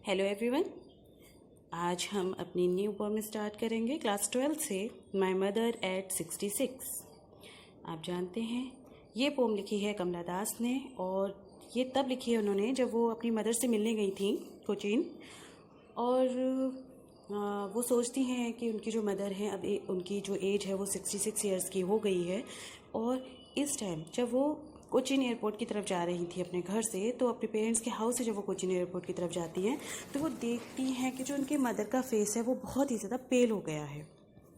Hello everyone. आज हम अपनी न्यू पोएम स्टार्ट करेंगे क्लास 12 से, माय मदर एट 66। आप जानते हैं ये पोएम लिखी है कमला दास ने, और ये तब लिखी है उन्होंने जब वो अपनी मदर से मिलने गई थी कोचीन। और वो सोचती हैं कि उनकी जो मदर हैं अब उनकी जो एज है वो 66 ईयर्स की हो गई है। और इस टाइम जब वो कोचीन एयरपोर्ट की तरफ जा रही थी अपने घर से, तो अपने पेरेंट्स के हाउस से जब वो कोचीन एयरपोर्ट की तरफ जाती हैं तो वो देखती हैं कि जो उनकी मदर का फेस है वो बहुत ही ज़्यादा पेल हो गया है।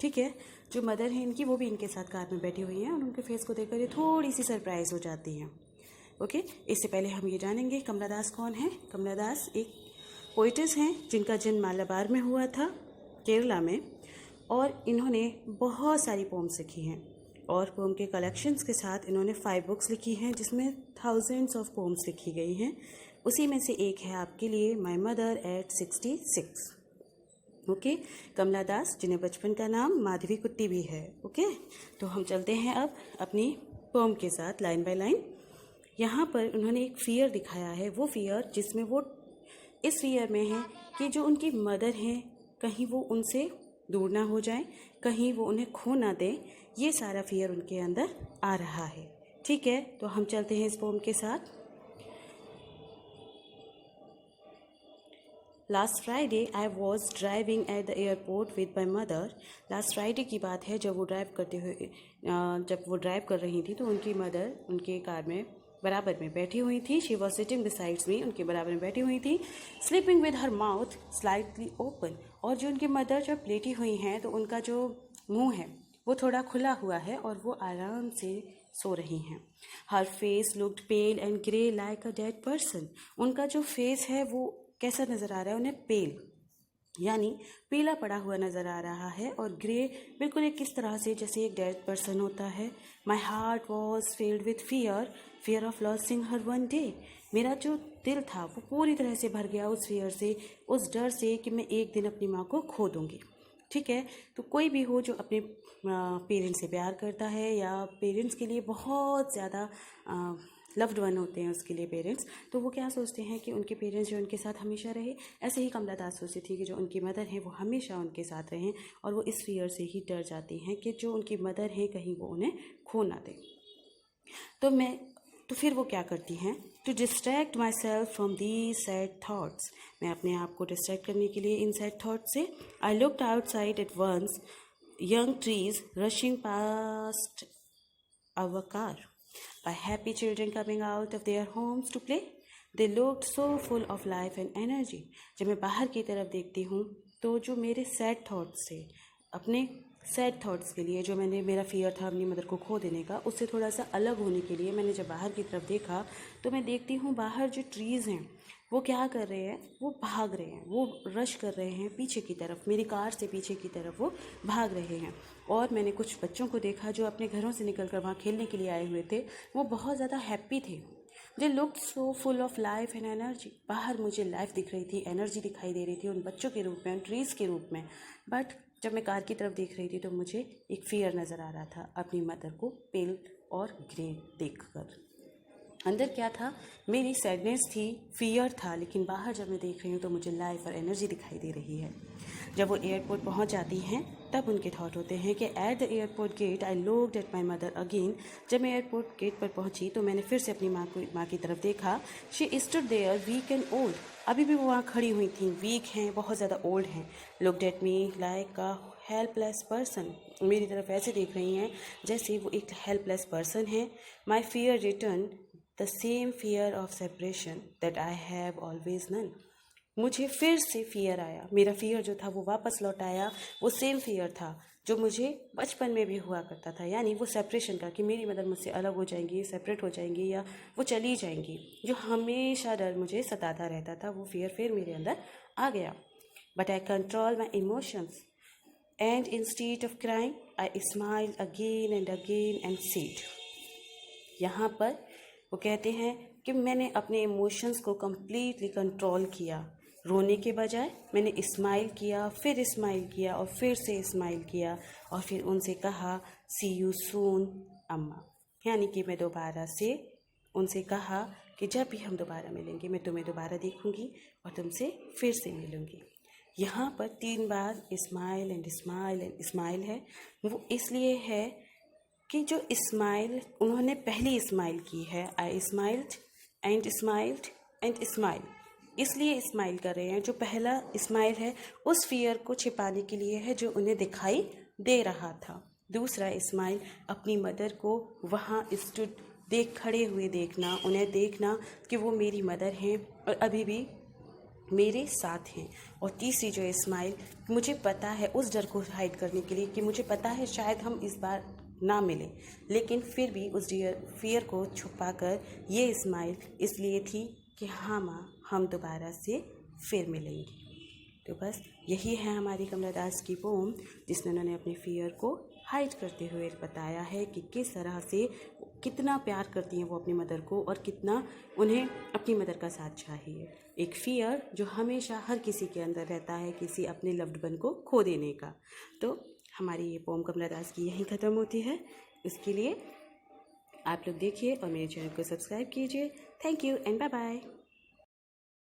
ठीक है, जो मदर है इनकी वो भी इनके साथ कार में बैठी हुई हैं और उनके फेस को देखकर ये थोड़ी सी सरप्राइज हो जाती हैं। ओके, इससे पहले हम ये जानेंगे कमला दास कौन है। कमला दास एक पोइट्रेस हैं जिनका जन्म मालाबार में हुआ था, केरला में, और इन्होंने बहुत सारी पोम्स लिखी हैं और पोम के कलेक्शंस के साथ इन्होंने 5 बुक्स लिखी हैं जिसमें थाउजेंड्स ऑफ पोम्स लिखी गई हैं। उसी में से एक है आपके लिए माय मदर एट 66। ओके, कमला दास जिन्हें बचपन का नाम माधवी कुट्टी भी है। ओके, तो हम चलते हैं अब अपनी पोम के साथ लाइन बाय लाइन। यहाँ पर उन्होंने एक फियर दिखाया है, वो फियर जिसमें वो इस फियर में है कि जो उनकी मदर हैं कहीं वो उनसे दूर ना हो जाए, कहीं वो उन्हें खो ना दे। ये सारा फियर उनके अंदर आ रहा है। ठीक है, तो हम चलते हैं इस पोम के साथ। Last Friday I was driving eight the airport with my mother. Last Friday की बात है जब वो ड्राइव कर रही थी तो उनकी मदर उनके कार में बराबर में बैठी हुई थी। शी वॉज सिटिंग बिसाइड्स मी, उनके बराबर में बैठी हुई थी। Sleeping with her mouth slightly open, और जो उनकी मदर जब लेटी हुई हैं तो उनका जो मुंह है वो थोड़ा खुला हुआ है और वो आराम से सो रही हैं। Her face looked pale and grey like a dead person. उनका जो फेस है वो कैसा नज़र आ रहा है, उन्हें पेल यानी पीला पड़ा हुआ नज़र आ रहा है, और ग्रे बिल्कुल एक किस तरह से जैसे एक डेड पर्सन होता है। My heart was filled with fear of losing her one day. मेरा जो दिल था वो पूरी तरह से भर गया उस फियर से, उस डर से कि मैं एक दिन अपनी माँ को खो दूँगी। ठीक है, तो कोई भी हो जो अपने पेरेंट्स से प्यार करता है या पेरेंट्स के लिए बहुत ज़्यादा लव्ड वन होते हैं उसके लिए पेरेंट्स, तो वो क्या सोचते हैं कि उनके पेरेंट्स जो उनके साथ हमेशा रहे। ऐसे ही कमला दास सोचती थी कि जो उनकी मदर है वो हमेशा उनके साथ रहें, और वो इस फियर से ही डर जाती हैं कि जो उनकी मदर है कहीं वो उन्हें खो ना दे। तो फिर वो क्या करती हैं, to distract myself from these sad thoughts. मैं अपने आप को डिस्ट्रैक्ट करने के लिए इन सैड थाट्स से, I looked outside at once young trees rushing past our car, by happy children coming out of their homes to play. They looked so full of life and energy. जब मैं बाहर की तरफ देखती हूँ तो जो मेरे सैड थॉट्स थे, अपने सैड थॉट्स के लिए, जो मेरा फियर था अपनी मदर को खो देने का, उससे थोड़ा सा अलग होने के लिए मैंने जब बाहर की तरफ देखा तो मैं देखती हूँ बाहर जो ट्रीज़ हैं वो क्या कर रहे हैं, वो भाग रहे हैं, वो रश कर रहे हैं पीछे की तरफ, मेरी कार से पीछे की तरफ वो भाग रहे हैं। और मैंने कुछ बच्चों को देखा जो अपने घरों से निकलकर वहाँ खेलने के लिए आए हुए थे, वो बहुत ज़्यादा हैप्पी थे। They looked so full of life and energy. बाहर मुझे लाइफ दिख रही थी, एनर्जी दिखाई दे रही थी उन बच्चों के रूप में, उन ट्रीज़ के रूप में। बट जब मैं कार की तरफ देख रही थी तो मुझे एक फियर नज़र आ रहा था अपनी मदर को पेल और ग्रे देखकर। अंदर क्या था, मेरी सैडनेस थी, फियर था, लेकिन बाहर जब मैं देख रही हूँ तो मुझे लाइफ और एनर्जी दिखाई दे रही है। जब वो एयरपोर्ट पहुँच जाती हैं तब उनके थॉट होते हैं कि at the airport gate I looked at my mother again. जब मैं एयरपोर्ट गेट पर पहुँची तो मैंने फिर से अपनी माँ की तरफ देखा। She stood there week and old. अभी भी वो वहाँ खड़ी हुई थी, वीक हैं, बहुत ज़्यादा ओल्ड हैं। Looked at me like a helpless person. मेरी तरफ ऐसे देख रही हैं जैसे वो एक हेल्पलेस पर्सन है। My fear return, the same fear of separation that I have always known. मुझे फिर से फियर आया, मेरा फियर जो था वो वापस लौट आया। वो सेम फियर था जो मुझे बचपन में भी हुआ करता था, यानी वो सेपरेशन का, कि मेरी मदर मुझसे अलग हो जाएंगी, सेपरेट हो जाएंगी या वो चली जाएंगी, जो हमेशा डर मुझे सताता रहता था। वो फियर फिर मेरे अंदर आ गया। But I control my emotions and instead of crying I smile again and said. यहाँ पर वो कहते हैं कि मैंने अपने इमोशंस को कम्प्लीटली कंट्रोल किया। रोने के बजाय मैंने स्माइल किया, फिर स्माइल किया और फिर से स्माइल किया, और फिर उनसे कहा सी यू सून अम्मा, यानी कि मैं दोबारा से उनसे कहा कि जब भी हम दोबारा मिलेंगे मैं तुम्हें दोबारा देखूंगी और तुमसे फिर से मिलूंगी। यहाँ पर 3 बार smile and smile and smile है। वो इसलिए है कि जो स्माइल उन्होंने पहली स्माइल की है, I smiled and smiled and smile, इसलिए स्माइल कर रहे हैं। जो पहला स्माइल है उस फियर को छिपाने के लिए है जो उन्हें दिखाई दे रहा था। दूसरा स्माइल अपनी मदर को वहाँ स्टूड खड़े हुए देखना, उन्हें देखना कि वो मेरी मदर हैं और अभी भी मेरे साथ हैं। और तीसरी जो स्माइल, मुझे पता है, उस डर को हाइड करने के लिए कि मुझे पता है शायद हम इस बार ना मिलें, लेकिन फिर भी उस फियर को छुपाकर ये स्माइल इसलिए थी कि हाँ माँ, हम दोबारा से फिर मिलेंगे। तो बस यही है हमारी कमला दास की पोम, जिसमें उन्होंने अपने फियर को हाइड करते हुए बताया है कि किस तरह से कितना प्यार करती हैं वो अपनी मदर को और कितना उन्हें अपनी मदर का साथ चाहिए। एक फियर जो हमेशा हर किसी के अंदर रहता है, किसी अपने लव्ड वन को खो देने का। तो हमारी ये पोम कमला दास की यहीं ख़त्म होती है। इसके लिए आप लोग देखिए और मेरे चैनल को सब्सक्राइब कीजिए। Thank you and bye bye.